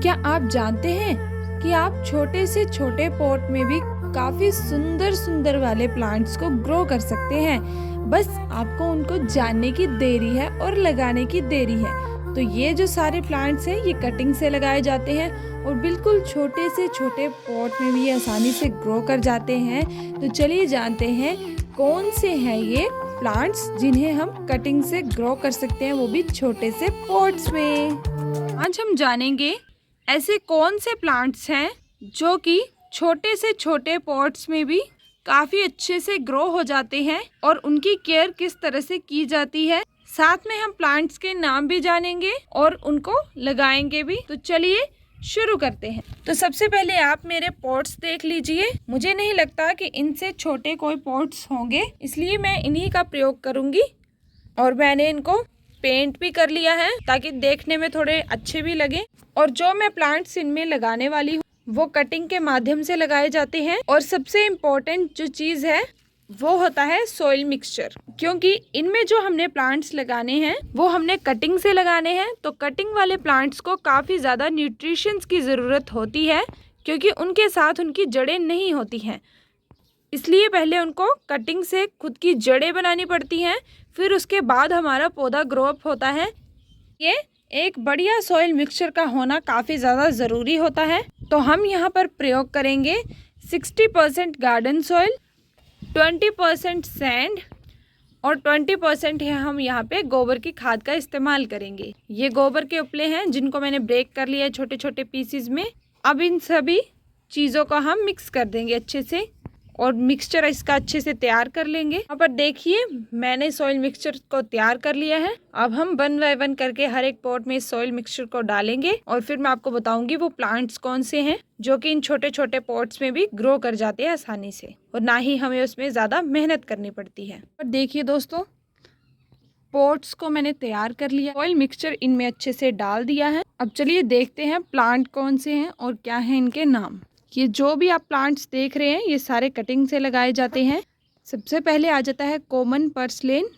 क्या आप जानते हैं कि आप छोटे से छोटे पॉट में भी काफी सुंदर सुंदर वाले प्लांट्स को ग्रो कर सकते हैं। बस आपको उनको जानने की देरी है और लगाने की देरी है। तो ये जो सारे प्लांट्स हैं ये कटिंग से लगाए जाते हैं और बिल्कुल छोटे से छोटे पॉट में भी ये आसानी से ग्रो कर जाते हैं। तो चलिए जानते हैं कौन से हैं ये प्लांट्स जिन्हें हम कटिंग से ग्रो कर सकते हैं, वो भी छोटे से पॉट्स में। आज हम जानेंगे ऐसे कौन से प्लांट्स हैं जो कि छोटे से छोटे पॉट्स में भी काफ़ी अच्छे से ग्रो हो जाते हैं और उनकी केयर किस तरह से की जाती है। साथ में हम प्लांट्स के नाम भी जानेंगे और उनको लगाएंगे भी। तो चलिए शुरू करते हैं। तो सबसे पहले आप मेरे पॉट्स देख लीजिए। मुझे नहीं लगता कि इनसे छोटे कोई पॉट्स होंगे, इसलिए मैं इन्हीं का प्रयोग करूंगी। और मैंने इनको पेंट भी कर लिया है ताकि देखने में थोड़े अच्छे भी लगे। और जो मैं प्लांट्स इनमें लगाने वाली हूँ वो कटिंग के माध्यम से लगाए जाते हैं। और सबसे इम्पोर्टेंट जो चीज़ है वो होता है सॉइल मिक्सचर, क्योंकि इनमें जो हमने प्लांट्स लगाने हैं वो हमने कटिंग से लगाने हैं। तो कटिंग वाले प्लांट्स को काफ़ी ज़्यादा न्यूट्रिशंस की ज़रूरत होती है, क्योंकि उनके साथ उनकी जड़ें नहीं होती हैं। इसलिए पहले उनको कटिंग से खुद की जड़ें बनानी पड़ती हैं, फिर उसके बाद हमारा पौधा ग्रो अप होता है। ये एक बढ़िया सॉइल मिक्सचर का होना काफ़ी ज़्यादा ज़रूरी होता है। तो हम यहाँ पर प्रयोग करेंगे 60% गार्डन सॉइल, 20% सैंड और 20% है हम यहाँ पे गोबर की खाद का इस्तेमाल करेंगे। ये गोबर के उपले हैं जिनको मैंने ब्रेक कर लिया है छोटे छोटे पीसीज में। अब इन सभी चीज़ों को हम मिक्स कर देंगे अच्छे से और मिक्सचर इसका अच्छे से तैयार कर लेंगे। यहाँ पर देखिए मैंने सॉइल मिक्सचर को तैयार कर लिया है। अब हम 1 बाय 1 करके हर एक पॉट में सॉइल मिक्सचर को डालेंगे और फिर मैं आपको बताऊंगी वो प्लांट्स कौन से हैं जो कि इन छोटे छोटे पॉट्स में भी ग्रो कर जाते हैं आसानी से, और ना ही हमें उसमें ज़्यादा मेहनत करनी पड़ती है। और देखिए दोस्तों, पॉट्स को मैंने तैयार कर लिया, सॉइल मिक्सचर इनमें अच्छे से डाल दिया है। अब चलिए देखते हैं प्लांट कौन से हैं और क्या है इनके नाम। ये जो भी आप प्लांट्स देख रहे हैं ये सारे कटिंग से लगाए जाते हैं। सबसे पहले आ जाता है कॉमन पर्सलेन।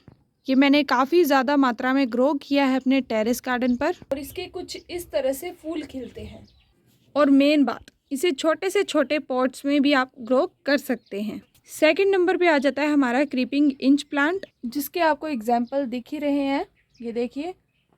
ये मैंने काफ़ी ज़्यादा मात्रा में ग्रो किया है अपने टेरेस गार्डन पर और इसके कुछ इस तरह से फूल खिलते हैं। और मेन बात, इसे छोटे से छोटे पॉट्स में भी आप ग्रो कर सकते हैं। सेकंड नंबर पे आ जाता है हमारा क्रीपिंग इंच प्लांट, जिसके आपको एग्जाम्पल दिख ही रहे हैं, ये देखिए।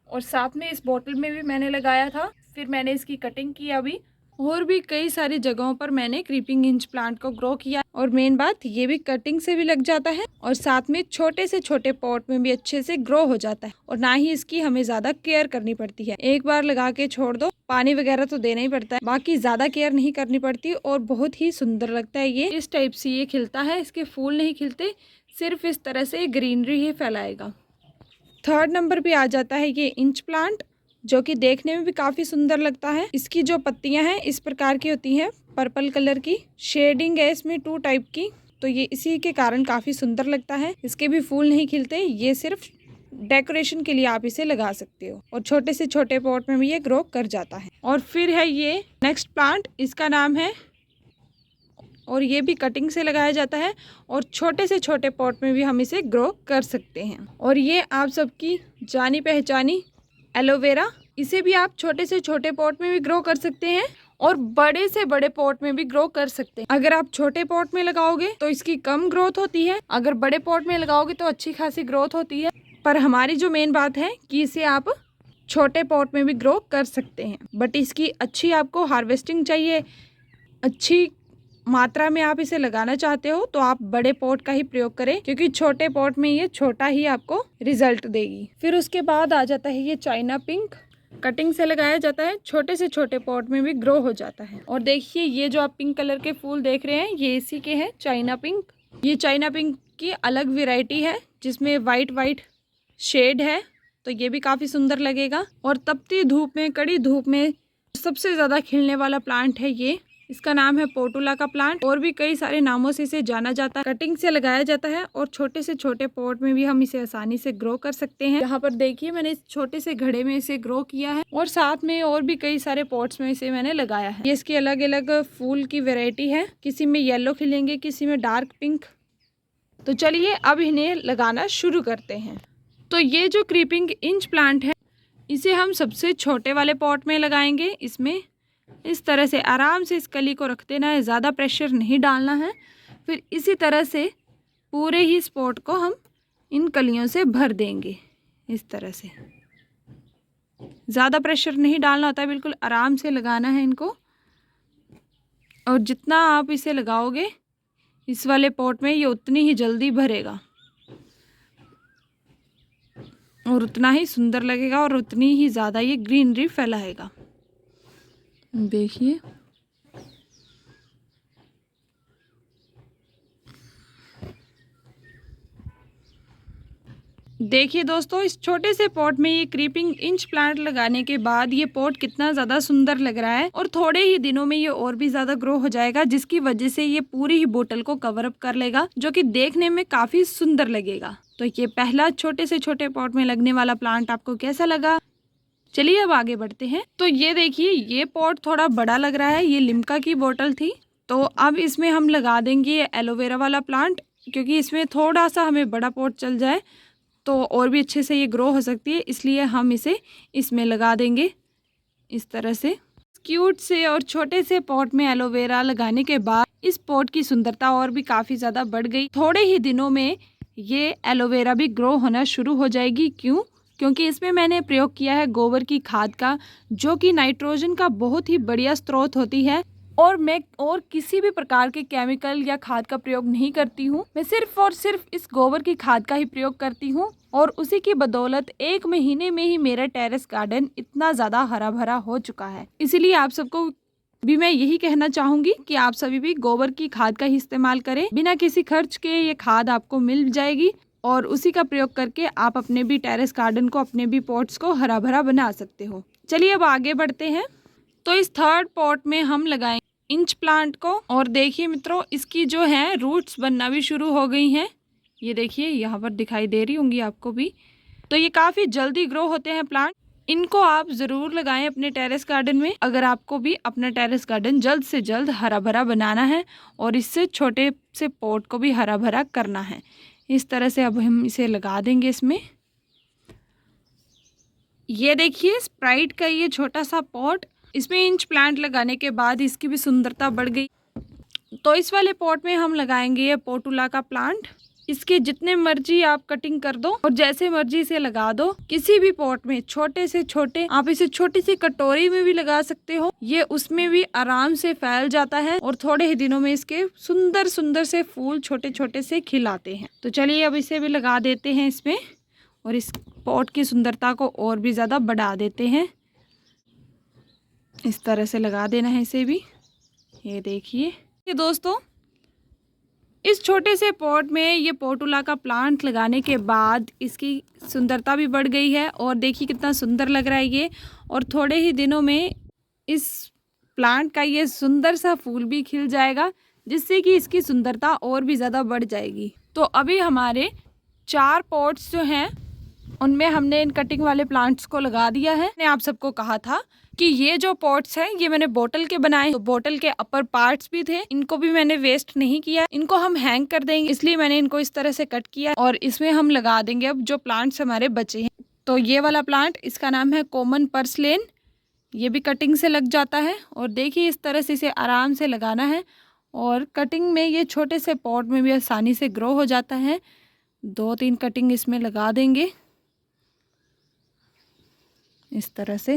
और साथ में इस बॉटल में भी मैंने लगाया था, फिर मैंने इसकी कटिंग की अभी। और भी कई सारी जगहों पर मैंने क्रीपिंग इंच प्लांट को ग्रो किया। और मेन बात, ये भी कटिंग से भी लग जाता है और साथ में छोटे से छोटे पॉट में भी अच्छे से ग्रो हो जाता है और ना ही इसकी हमें ज़्यादा केयर करनी पड़ती है। एक बार लगा के छोड़ दो, पानी वगैरह तो देना ही पड़ता है, बाकी ज़्यादा केयर नहीं करनी पड़ती और बहुत ही सुंदर लगता है। ये इस टाइप से ये खिलता है, इसके फूल नहीं खिलते, सिर्फ इस तरह से ग्रीनरी ही फैलाएगा। थर्ड नंबर पे आ जाता है ये इंच प्लांट, जो कि देखने में भी काफ़ी सुंदर लगता है। इसकी जो पत्तियां हैं इस प्रकार की होती हैं, पर्पल कलर की शेडिंग है इसमें 2 टाइप की, तो ये इसी के कारण काफ़ी सुंदर लगता है। इसके भी फूल नहीं खिलते, ये सिर्फ डेकोरेशन के लिए आप इसे लगा सकते हो और छोटे से छोटे पॉट में भी ये ग्रो कर जाता है। और फिर है ये नेक्स्ट प्लांट, इसका नाम है, और ये भी कटिंग से लगाया जाता है और छोटे से छोटे पॉट में भी हम इसे ग्रो कर सकते हैं। और ये आप सबकी जानी पहचानी एलोवेरा, इसे भी आप छोटे से छोटे पॉट में भी ग्रो कर सकते हैं और बड़े से बड़े पॉट में भी ग्रो कर सकते हैं। अगर आप छोटे पॉट में लगाओगे तो इसकी कम ग्रोथ होती है, अगर बड़े पॉट में लगाओगे तो अच्छी खासी ग्रोथ होती है। पर हमारी जो मेन बात है कि इसे आप छोटे पॉट में भी ग्रो कर सकते हैं, बट इसकी अच्छी आपको हार्वेस्टिंग चाहिए, अच्छी मात्रा में आप इसे लगाना चाहते हो तो आप बड़े पॉट का ही प्रयोग करें, क्योंकि छोटे पॉट में ये छोटा ही आपको रिजल्ट देगी। फिर उसके बाद आ जाता है ये चाइना पिंक, कटिंग से लगाया जाता है, छोटे से छोटे पॉट में भी ग्रो हो जाता है। और देखिए ये जो आप पिंक कलर के फूल देख रहे हैं ये इसी के हैं, चाइना पिंक। ये चाइना पिंक की अलग वेराइटी है जिसमें वाइट शेड है, तो ये भी काफ़ी सुंदर लगेगा। और तपती धूप में, कड़ी धूप में सबसे ज़्यादा खिलने वाला प्लांट है ये, इसका नाम है पोर्टुला का प्लांट। और भी कई सारे नामों से इसे जाना जाता है। कटिंग से लगाया जाता है और छोटे से छोटे पॉट में भी हम इसे आसानी से ग्रो कर सकते हैं। यहाँ पर देखिए मैंने इस छोटे से घड़े में इसे ग्रो किया है और साथ में और भी कई सारे पॉट्स में इसे मैंने लगाया है। ये इसकी अलग अलग फूल की वेराइटी है, किसी में येलो खिलेंगे, किसी में डार्क पिंक। तो चलिए अब इन्हें लगाना शुरू करते हैं। तो ये जो क्रीपिंग इंच प्लांट है इसे हम सबसे छोटे वाले पॉट में लगाएंगे। इसमें इस तरह से आराम से इस कली को रख देना है, ज़्यादा प्रेशर नहीं डालना है। फिर इसी तरह से पूरे ही स्पॉट को हम इन कलियों से भर देंगे। इस तरह से ज़्यादा प्रेशर नहीं डालना होता है, बिल्कुल आराम से लगाना है इनको। और जितना आप इसे लगाओगे इस वाले पॉट में, ये उतनी ही जल्दी भरेगा और उतना ही सुंदर लगेगा और उतनी ही ज़्यादा ये ग्रीनरी फैलाएगा। देखिए देखिए दोस्तों, इस छोटे से पॉट में ये क्रीपिंग इंच प्लांट लगाने के बाद ये पॉट कितना ज़्यादा सुंदर लग रहा है और थोड़े ही दिनों में ये और भी ज़्यादा ग्रो हो जाएगा, जिसकी वजह से ये पूरी ही बोतल को कवर अप कर लेगा, जो कि देखने में काफ़ी सुंदर लगेगा। तो ये पहला छोटे से छोटे पॉट में लगने वाला प्लांट आपको कैसा लगा? चलिए अब आगे बढ़ते हैं। तो ये देखिए, ये पॉट थोड़ा बड़ा लग रहा है, ये लिम्का की बोतल थी। तो अब इसमें हम लगा देंगे ये एलोवेरा वाला प्लांट, क्योंकि इसमें थोड़ा सा हमें बड़ा पॉट चल जाए तो और भी अच्छे से ये ग्रो हो सकती है, इसलिए हम इसे इसमें लगा देंगे इस तरह से। क्यूट से और छोटे से पॉट में एलोवेरा लगाने के बाद इस पॉट की सुंदरता और भी काफ़ी ज़्यादा बढ़ गई। थोड़े ही दिनों में ये एलोवेरा भी ग्रो होना शुरू हो जाएगी। क्यों? क्योंकि इसमें मैंने प्रयोग किया है गोबर की खाद का, जो कि नाइट्रोजन का बहुत ही बढ़िया स्रोत होती है। और मैं और किसी भी प्रकार के केमिकल या खाद का प्रयोग नहीं करती हूँ, मैं सिर्फ और सिर्फ इस गोबर की खाद का ही प्रयोग करती हूँ। और उसी की बदौलत 1 महीने में ही मेरा टेरेस गार्डन इतना ज़्यादा हरा भरा हो चुका है। इसीलिए आप सबको भी मैं यही कहना चाहूँगी कि आप सभी भी गोबर की खाद का ही इस्तेमाल करें। बिना किसी खर्च के ये खाद आपको मिल जाएगी और उसी का प्रयोग करके आप अपने भी टेरेस गार्डन को, अपने भी पॉट्स को हरा भरा बना सकते हो। चलिए अब आगे बढ़ते हैं। तो इस थर्ड पॉट में हम लगाएंगे इंच प्लांट को। और देखिए मित्रों, इसकी जो है रूट्स बनना भी शुरू हो गई हैं। ये देखिए यहाँ पर दिखाई दे रही होंगी आपको भी। तो ये काफ़ी जल्दी ग्रो होते हैं प्लांट। इनको आप ज़रूर लगाएं अपने टेरेस गार्डन में, अगर आपको भी अपना टेरेस गार्डन जल्द से जल्द हरा भरा बनाना है और इससे छोटे से पॉट को भी हरा भरा करना है। इस तरह से अब हम इसे लगा देंगे इसमें। ये देखिए स्प्राइट का ये छोटा सा पॉट, इसमें इंच प्लांट लगाने के बाद इसकी भी सुंदरता बढ़ गई। तो इस वाले पॉट में हम लगाएंगे ये पोटुला का प्लांट। इसके जितने मर्जी आप कटिंग कर दो और जैसे मर्जी इसे लगा दो किसी भी पॉट में, छोटे से छोटे। आप इसे छोटी सी कटोरी में भी लगा सकते हो, ये उसमें भी आराम से फैल जाता है और थोड़े ही दिनों में इसके सुंदर सुंदर से फूल छोटे छोटे से खिलाते हैं। तो चलिए अब इसे भी लगा देते हैं इसमें और इस पॉट की सुंदरता को और भी ज़्यादा बढ़ा देते हैं। इस तरह से लगा देना है इसे भी। ये देखिए ये दोस्तों, इस छोटे से पॉट में ये पोटुला का प्लांट लगाने के बाद इसकी सुंदरता भी बढ़ गई है और देखिए कितना सुंदर लग रहा है ये। और थोड़े ही दिनों में इस प्लांट का ये सुंदर सा फूल भी खिल जाएगा, जिससे कि इसकी सुंदरता और भी ज़्यादा बढ़ जाएगी। तो अभी हमारे 4 पॉट्स जो हैं उनमें हमने इन कटिंग वाले प्लांट्स को लगा दिया है। मैंने आप सबको कहा था कि ये जो पॉट्स हैं ये मैंने बोतल के बनाए, तो बोतल के अपर पार्ट्स भी थे, इनको भी मैंने वेस्ट नहीं किया। इनको हम हैंग कर देंगे, इसलिए मैंने इनको इस तरह से कट किया और इसमें हम लगा देंगे अब जो प्लांट्स हमारे बचे हैं। तो ये वाला प्लांट, इसका नाम है कॉमन पर्सलेन, ये भी कटिंग से लग जाता है। और देखिए इस तरह से इसे आराम से लगाना है और कटिंग में ये छोटे से पॉट में भी आसानी से ग्रो हो जाता है। 2-3 कटिंग इसमें लगा देंगे इस तरह से।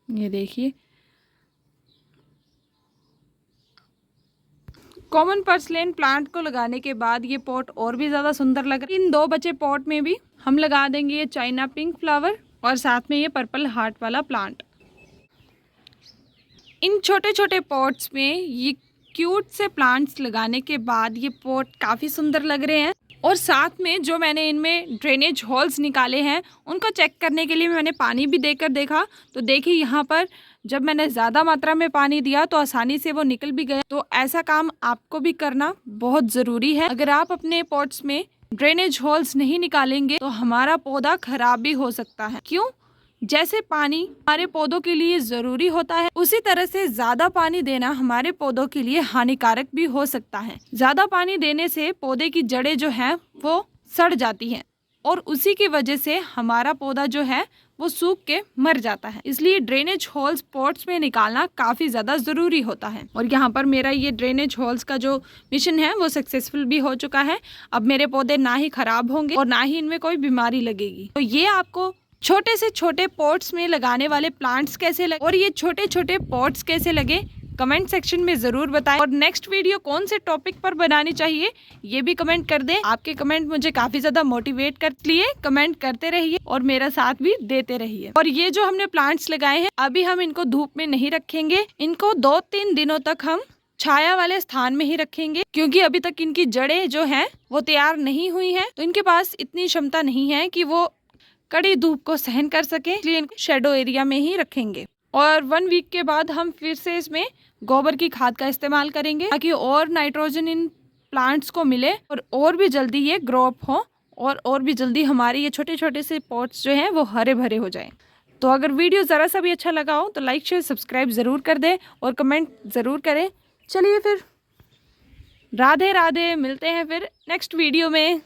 ये देखिए कॉमन पर्सलेन प्लांट को लगाने के बाद ये पॉट और भी ज़्यादा सुंदर लग रहा है। इन 2 बचे पॉट में भी हम लगा देंगे ये चाइना पिंक फ्लावर और साथ में ये पर्पल हार्ट वाला प्लांट। इन छोटे छोटे पॉट्स में ये क्यूट से प्लांट्स लगाने के बाद ये पॉट काफ़ी सुंदर लग रहे हैं। और साथ में जो मैंने इनमें ड्रेनेज होल्स निकाले हैं उनको चेक करने के लिए मैंने पानी भी देकर देखा। तो देखिए यहाँ पर जब मैंने ज़्यादा मात्रा में पानी दिया तो आसानी से वो निकल भी गया। तो ऐसा काम आपको भी करना बहुत ज़रूरी है। अगर आप अपने पॉट्स में ड्रेनेज होल्स नहीं निकालेंगे तो हमारा पौधा खराब भी हो सकता है। क्यों? जैसे पानी हमारे पौधों के लिए ज़रूरी होता है, उसी तरह से ज़्यादा पानी देना हमारे पौधों के लिए हानिकारक भी हो सकता है। ज़्यादा पानी देने से पौधे की जड़ें जो हैं वो सड़ जाती हैं और उसी की वजह से हमारा पौधा जो है वो सूख के मर जाता है। इसलिए ड्रेनेज होल्स पॉट्स में निकालना काफ़ी ज़्यादा ज़रूरी होता है। और यहाँ पर मेरा ये ड्रेनेज होल्स का जो मिशन है वो सक्सेसफुल भी हो चुका है। अब मेरे पौधे ना ही खराब होंगे और ना ही इनमें कोई बीमारी लगेगी। तो ये आपको छोटे से छोटे पॉट्स में लगाने वाले प्लांट्स कैसे लगे और ये छोटे छोटे पॉट्स कैसे लगे कमेंट सेक्शन में ज़रूर बताएं। और नेक्स्ट वीडियो कौन से टॉपिक पर बनानी चाहिए ये भी कमेंट कर दें। आपके कमेंट मुझे काफ़ी ज़्यादा मोटिवेट करते लिए कमेंट करते रहिए और मेरा साथ भी देते रहिए। और ये जो हमने प्लांट्स लगाए हैं अभी हम इनको धूप में नहीं रखेंगे, इनको 2-3 दिनों तक हम छाया वाले स्थान में ही रखेंगे, क्योंकि अभी तक इनकी जड़ें जो हैं वो तैयार नहीं हुई हैं, तो इनके पास इतनी क्षमता नहीं है कि वो कड़ी धूप को सहन कर सके, इसलिए इनको शेडो एरिया में ही रखेंगे। और 1 वीक के बाद हम फिर से इसमें गोबर की खाद का इस्तेमाल करेंगे ताकि और नाइट्रोजन इन प्लांट्स को मिले और भी जल्दी ये ग्रो अप हो और भी जल्दी हमारे ये छोटे छोटे से पॉट्स जो हैं वो हरे भरे हो जाएं। तो अगर वीडियो ज़रा सा भी अच्छा लगा हो तो लाइक शेयर सब्सक्राइब ज़रूर कर दें और कमेंट ज़रूर करें। चलिए फिर राधे राधे, मिलते हैं फिर नेक्स्ट वीडियो में।